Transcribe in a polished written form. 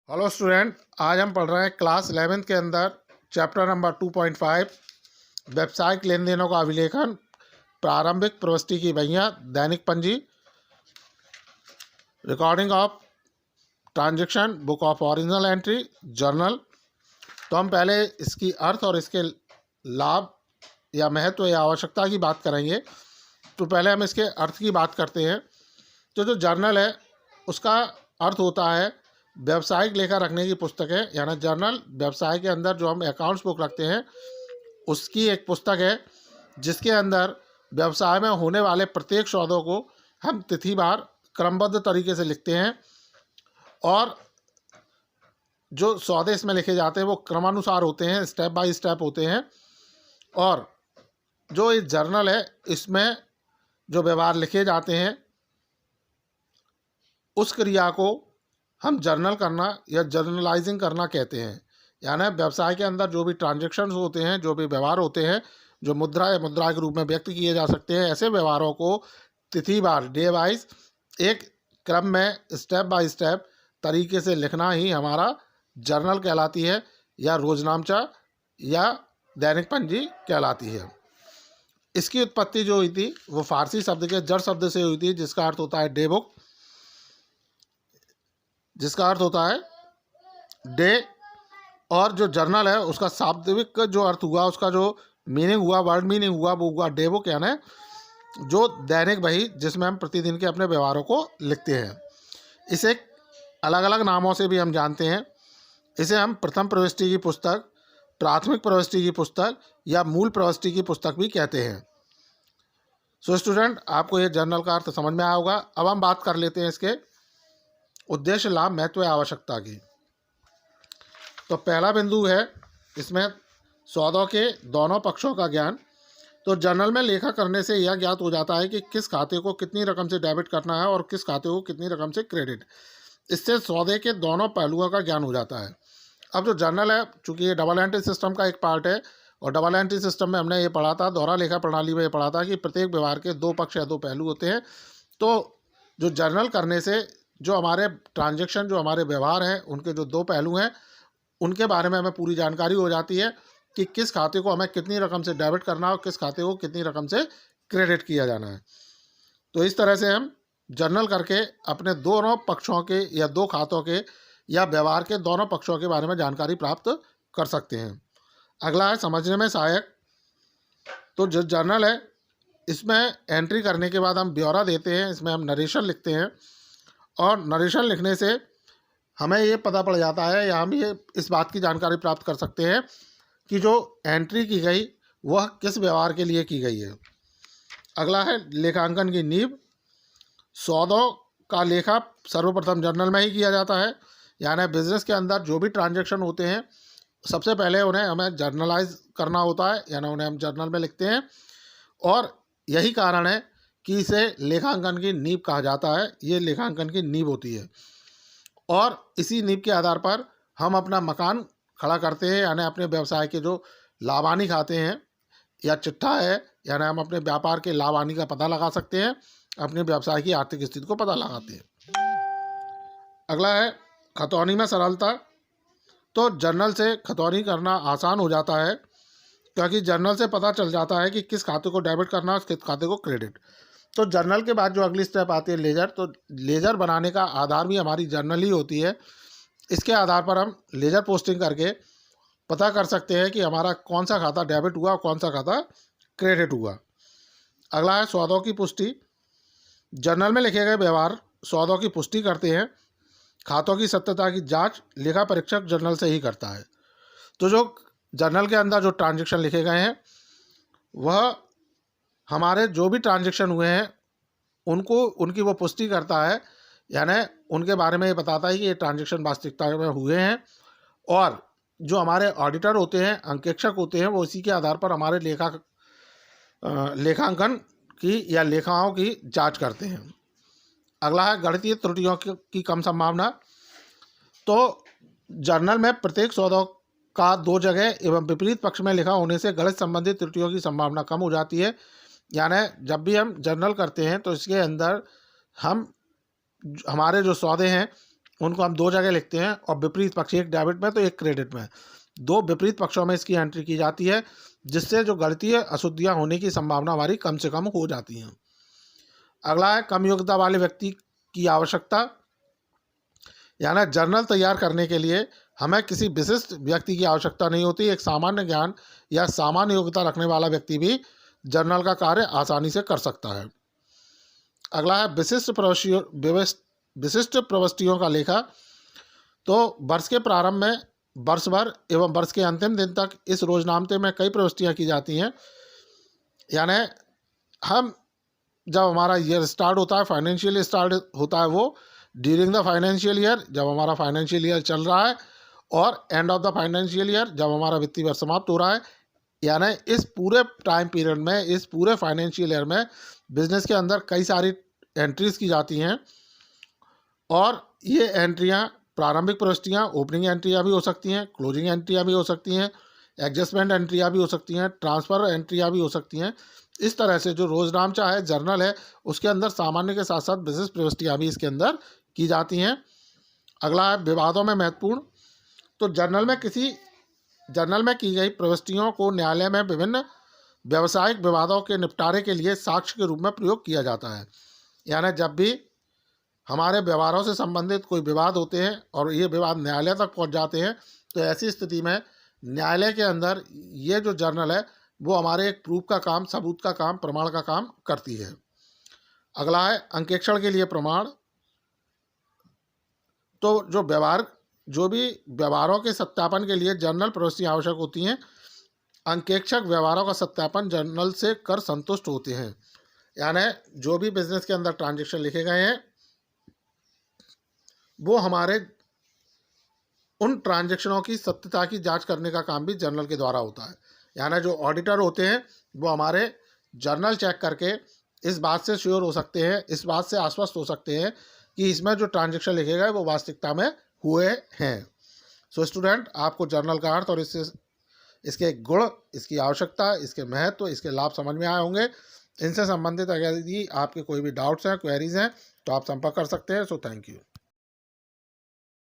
Hello student, आज हम पढ़ रहे हैं क्लास 11th के अंदर चैप्टर नंबर 2.5 व्यावसायिक लेन देनों का अभिलेखन, प्रारंभिक प्रविष्टि की बहियाँ, दैनिक पंजी, recording of transaction, book of original entry, journal. तो हम पहले इसकी अर्थ और इसके लाभ या महत्व या आवश्यकता की बात करेंगे। तो पहले हम इसके अर्थ की बात करते हैं। तो जो जर्नल है उसका अर्थ होता है व्यावसायिक लेखा रखने की पुस्तक है, यानी जर्नल व्यवसाय के अंदर जो हम अकाउंट्स बुक रखते हैं उसकी एक पुस्तक है, जिसके अंदर व्यवसाय में होने वाले प्रत्येक सौदों को हम तिथिवार क्रमबद्ध तरीके से लिखते हैं और जो सौदे इसमें लिखे जाते हैं वो क्रमानुसार होते हैं, स्टेप बाय स्टेप होते हैं। और जो ये जर्नल है इसमें जो व्यवहार लिखे जाते हैं उस क्रिया को हम जर्नल करना या जर्नलाइजिंग करना कहते हैं। यानी व्यवसाय के अंदर जो भी ट्रांजैक्शंस होते हैं, जो भी व्यवहार होते हैं, जो मुद्रा या मुद्रा के रूप में व्यक्त किए जा सकते हैं, ऐसे व्यवहारों को तिथिवार डे वाइज एक क्रम में स्टेप बाय स्टेप तरीके से लिखना ही हमारा जर्नल कहलाती है, या रोजनामचा या दैनिक पंजी कहलाती है। इसकी उत्पत्ति जो हुई थी वो फारसी शब्द के जड़ शब्द से हुई थी, जिसका अर्थ होता है डे बुक, जिसका अर्थ होता है डे। और जो जर्नल है उसका शाब्दिक जो अर्थ हुआ, उसका जो मीनिंग हुआ, वर्ड मीनिंग हुआ, वो हुआ डे बुक, यानी जो दैनिक बही जिसमें हम प्रतिदिन के अपने व्यवहारों को लिखते हैं। इसे अलग अलग नामों से भी हम जानते हैं। इसे हम प्रथम प्रविष्टि की पुस्तक, प्राथमिक प्रविष्टि की पुस्तक या मूल प्रविष्टि की पुस्तक भी कहते हैं। सो स्टूडेंट, आपको ये जर्नल का अर्थ समझ में आया होगा। अब हम बात कर लेते हैं इसके उद्देश्य, लाभ, महत्व या आवश्यकता की। तो पहला बिंदु है इसमें सौदों के दोनों पक्षों का ज्ञान। तो जर्नल में लेखा करने से यह ज्ञात हो जाता है कि किस खाते को कितनी रकम से डेबिट करना है और किस खाते को कितनी रकम से क्रेडिट। इससे सौदे के दोनों पहलुओं का ज्ञान हो जाता है। अब जो जर्नल है, चूँकि ये डबल एंट्री सिस्टम का एक पार्ट है, और डबल एंट्री सिस्टम में हमने ये पढ़ा था, दोहरा लेखा प्रणाली में ये पढ़ा था कि प्रत्येक व्यवहार के दो पक्ष या दो पहलू होते हैं। तो जो जर्नल करने से जो हमारे ट्रांजैक्शन, जो हमारे व्यवहार हैं, उनके जो दो पहलू हैं उनके बारे में हमें पूरी जानकारी हो जाती है कि किस खाते को हमें कितनी रकम से डेबिट करना है और किस खाते को कितनी रकम से क्रेडिट किया जाना है। तो इस तरह से हम जर्नल करके अपने दोनों पक्षों के या दो खातों के या व्यवहार के दोनों पक्षों के बारे में जानकारी प्राप्त कर सकते हैं। अगला है समझने में सहायक। तो जो जर्नल है इसमें एंट्री करने के बाद हम ब्यौरा देते हैं, इसमें हम नरेशन लिखते हैं, और नरेशन लिखने से हमें ये पता पड़ जाता है या हम ये इस बात की जानकारी प्राप्त कर सकते हैं कि जो एंट्री की गई वह किस व्यवहार के लिए की गई है। अगला है लेखांकन की नींव। सौदों का लेखा सर्वप्रथम जर्नल में ही किया जाता है, यानी बिजनेस के अंदर जो भी ट्रांजैक्शन होते हैं सबसे पहले उन्हें हमें जर्नलाइज करना होता है, यानी उन्हें हम जर्नल में लिखते हैं। और यही कारण है कि इसे लेखांकन की नींव कहा जाता है। ये लेखांकन की नींव होती है और इसी नींव के आधार पर हम अपना मकान खड़ा करते हैं, यानी अपने व्यवसाय के जो लाभानी खाते हैं या चिट्ठा है, यानी हम अपने व्यापार के लाभानी का पता लगा सकते हैं, अपने व्यवसाय की आर्थिक स्थिति को पता लगाते हैं। अगला है खतौनी में सरलता। तो जर्नल से खतौनी करना आसान हो जाता है, क्योंकि जर्नल से पता चल जाता है कि किस खाते को डेबिट करना है, किस खाते को क्रेडिट। तो जर्नल के बाद जो अगली स्टेप आती है लेजर। तो लेजर बनाने का आधार भी हमारी जर्नल ही होती है। इसके आधार पर हम लेजर पोस्टिंग करके पता कर सकते हैं कि हमारा कौन सा खाता डेबिट हुआ और कौन सा खाता क्रेडिट हुआ। अगला है सौदों की पुष्टि। जर्नल में लिखे गए व्यवहार सौदों की पुष्टि करते हैं। खातों की सत्यता की जांच लेखा परीक्षक जर्नल से ही करता है। तो जो जर्नल के अंदर जो ट्रांजैक्शन लिखे गए हैं वह हमारे जो भी ट्रांजैक्शन हुए हैं उनकी वो पुष्टि करता है, यानी उनके बारे में ये बताता है कि ये ट्रांजैक्शन वास्तविकता में हुए हैं। और जो हमारे ऑडिटर होते हैं, अंकेक्षक होते हैं, वो इसी के आधार पर हमारे लेखांकन की या लेखाओं की जांच करते हैं। अगला है गणितीय त्रुटियों की कम संभावना। तो जर्नल में प्रत्येक सौदों का दो जगह एवं विपरीत पक्ष में लिखा होने से गणित संबंधित त्रुटियों की संभावना कम हो जाती है। यानी जब भी हम जर्नल करते हैं तो इसके अंदर हम हमारे जो सौदे हैं उनको हम दो जगह लिखते हैं, और विपरीत पक्ष एक डेबिट में तो एक क्रेडिट में, दो विपरीत पक्षों में इसकी एंट्री की जाती है, जिससे जो गणितीय अशुद्धियाँ होने की संभावना हमारी कम से कम हो जाती हैं। अगला है कम योग्यता वाले व्यक्ति की आवश्यकता, यानी जर्नल तैयार करने के लिए हमें किसी विशिष्ट व्यक्ति की आवश्यकता नहीं होती। एक सामान्य ज्ञान या सामान्य योग्यता रखने वाला व्यक्ति भी जर्नल का कार्य आसानी से कर सकता है। अगला है विशिष्ट प्रविष्टियों का लेखा। तो वर्ष के प्रारंभ में, वर्ष भर एवं वर्ष के अंतिम दिन तक इस रोजनामते में कई प्रविष्टियाँ की जाती हैं। यानी हम जब हमारा ईयर स्टार्ट होता है, फाइनेंशियल स्टार्ट होता है वो ड्यूरिंग द फाइनेंशियल ईयर, जब हमारा फाइनेंशियल ईयर चल रहा है, और end of the financial year, जब हमारा वित्तीय वर्ष समाप्त हो रहा है। यानी इस पूरे टाइम पीरियड में, इस पूरे फाइनेंशियल ईयर में बिजनेस के अंदर कई सारी एंट्रीज की जाती हैं, और ये एंट्रियाँ प्रारंभिक प्रविष्टियाँ, ओपनिंग एंट्रियाँ भी हो सकती हैं, क्लोजिंग एंट्रियाँ भी हो सकती हैं, एडजस्टमेंट एंट्रियाँ भी हो सकती हैं, ट्रांसफ़र एंट्रियाँ भी हो सकती हैं। इस तरह से जो रोजनामचा है, जर्नल है, उसके अंदर सामान्य के साथ साथ विशेष प्रविष्टियाँ भी इसके अंदर की जाती हैं। अगला है विवादों में महत्वपूर्ण। तो जर्नल में की गई प्रविष्टियों को न्यायालय में विभिन्न व्यावसायिक विवादों के निपटारे के लिए साक्ष्य के रूप में प्रयोग किया जाता है। यानी जब भी हमारे व्यवहारों से संबंधित कोई विवाद होते हैं और ये विवाद न्यायालय तक पहुंच जाते हैं, तो ऐसी स्थिति में न्यायालय के अंदर ये जो जर्नल है वो हमारे एक प्रूफ का काम, सबूत का काम, प्रमाण का काम करती है। अगला है अंकेक्षण के लिए प्रमाण। तो जो भी व्यवहारों के सत्यापन के लिए जर्नल प्रविष्टियाँ आवश्यक होती हैं, अंकेक्षक व्यवहारों का सत्यापन जर्नल से कर संतुष्ट होते हैं। यानी जो भी बिजनेस के अंदर ट्रांजैक्शन लिखे गए हैं वो हमारे उन ट्रांजैक्शनों की सत्यता की जांच करने का काम भी जर्नल के द्वारा होता है। यानी जो ऑडिटर होते हैं वो हमारे जर्नल चेक करके इस बात से श्योर हो सकते हैं, इस बात से आश्वस्त हो सकते हैं कि इसमें जो ट्रांजैक्शन लिखे गए वो वास्तविकता में हुए हैं। सो स्टूडेंट, आपको जर्नल का अर्थ और इसके गुण, इसकी आवश्यकता, इसके महत्व, इसके लाभ समझ में आए होंगे। इनसे संबंधित अगर यदि आपके कोई भी डाउट्स हैं, क्वेरीज हैं, तो आप संपर्क कर सकते हैं। So thank you.